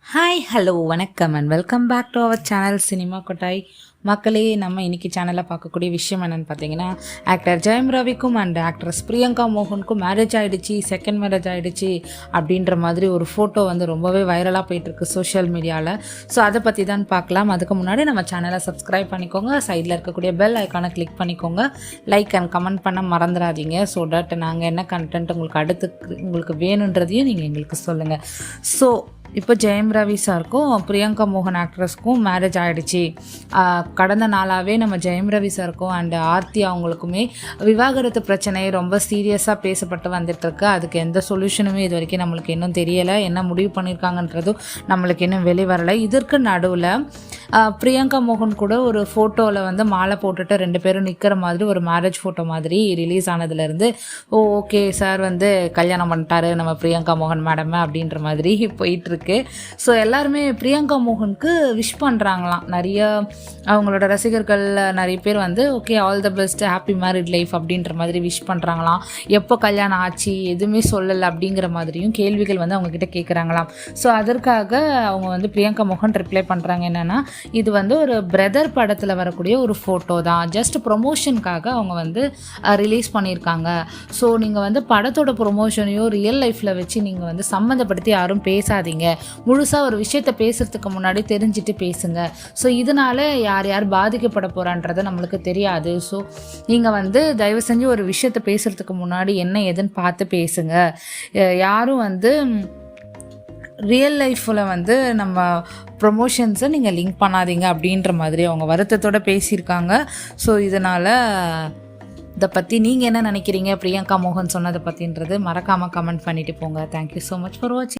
Hi hello வணக்கம் and welcome back to our channel cinema Kottai. மக்களே, நம்ம இன்றைக்கி சேனலில் பார்க்கக்கூடிய விஷயம் என்னென்னு பார்த்தீங்கன்னா, ஆக்டர் ஜெயம் ரவிக்கும் அண்ட் ஆக்ட்ரஸ் பிரியங்கா மோகனுக்கும் மேரேஜ் ஆகிடுச்சு, செகண்ட் மேரேஜ் ஆகிடுச்சு அப்படின்ற மாதிரி ஒரு ஃபோட்டோ வந்து ரொம்பவே வைரலாக போயிட்டுருக்கு சோஷியல் மீடியாவில். ஸோ அதை பற்றி தான் பார்க்கலாம். அதுக்கு முன்னாடி நம்ம சேனலை சப்ஸ்கிரைப் பண்ணிக்கோங்க, சைடில் இருக்கக்கூடிய பெல் ஐக்கானை கிளிக் பண்ணிக்கோங்க, லைக் அண்ட் கமெண்ட் பண்ண மறந்துடாதீங்க. ஸோ தட் நாங்கள் என்ன கண்டென்ட் உங்களுக்கு வேணுன்றதையும் நீங்கள் எங்களுக்கு சொல்லுங்கள். ஸோ இப்போ ஜெயம் ரவி சாருக்கும் பிரியங்கா மோகன் ஆக்ட்ரஸ்க்கும் மேரேஜ் ஆகிடுச்சு. கடந்த நாளாகவே நம்ம ஜெயம் ரவி சாருக்கும் அண்ட் ஆர்த்தி அவங்களுக்குமே விவாகரத்து பிரச்சனை ரொம்ப சீரியஸாக பேசப்பட்டு வந்துட்டுருக்கு. அதுக்கு எந்த சொல்யூஷனுமே இது வரைக்கும் நம்மளுக்கு இன்னும் தெரியலை. என்ன முடிவு பண்ணியிருக்காங்கன்றதும் நம்மளுக்கு இன்னும் வெளிவரலை. இதற்கு நடுவில் பிரியங்கா மோகன் கூட ஒரு ஃபோட்டோவில் வந்து மாலை போட்டுட்டு 2 பேரும் நிற்கிற மாதிரி ஒரு மேரேஜ் ஃபோட்டோ மாதிரி ரிலீஸ் ஆனதுலேருந்து ஓகே சார் வந்து கல்யாணம் பண்ணிட்டாரு நம்ம பிரியங்கா மோகன் மேடம் அப்படின்ற மாதிரி போயிட்டுருக்கு. ஸோ எல்லாருமே பிரியங்கா மோகனுக்கு விஷ் பண்ணுறாங்களாம். நிறைய அவங்களோட ரசிகர்கள் நிறைய பேர் வந்து okay all the best, happy married life அப்படின்ற மாதிரி விஷ் பண்ணுறாங்களாம். எப்போ கல்யாணம் ஆச்சு எதுவுமே சொல்லலை அப்படிங்கிற மாதிரியும் கேள்விகள் வந்து அவங்கக்கிட்ட கேட்குறாங்களாம். ஸோ அதற்காக அவங்க வந்து பிரியங்கா மோகன் ரிப்ளை பண்ணுறாங்க என்னென்னா, இது வந்து ஒரு பிரதர் படத்தில் வரக்கூடிய ஒரு ஃபோட்டோ தான், ஜஸ்ட் ப்ரொமோஷனுக்காக அவங்க வந்து ரிலீஸ் பண்ணியிருக்காங்க. ஸோ நீங்கள் வந்து படத்தோட ப்ரொமோஷனையும் ரியல் லைஃப்பில் வச்சு நீங்கள் வந்து சம்மந்தப்படுத்தி யாரும் பேசாதீங்க. முழுசாக ஒரு விஷயத்தை பேசுகிறதுக்கு முன்னாடி தெரிஞ்சுட்டு பேசுங்க. ஸோ இதனால் யார் யார் பாதிக்கப்பட போகிறான்றது நம்மளுக்கு தெரியாது. ஸோ நீங்கள் வந்து தயவு செஞ்சு ஒரு விஷயத்தை பேசுகிறதுக்கு முன்னாடி என்ன ஏதுன்னு பார்த்து பேசுங்க. யாரும் வந்து ரியல் லைஃப்பில் வந்து நம்ம ப்ரொமோஷன்ஸை நீங்கள் லிங்க் பண்ணாதீங்க அப்படின்ற மாதிரி அவங்க வருத்தத்தோடு பேசியிருக்காங்க. ஸோ இதனால் இதை பற்றி நீங்கள் என்ன நினைக்கிறீங்க பிரியங்கா மோகன் சொன்னதை பற்றின்றது மறக்காமல் கமெண்ட் பண்ணிவிட்டு போங்க. தேங்க்யூ ஸோ மச் ஃபார் வாட்சிங்.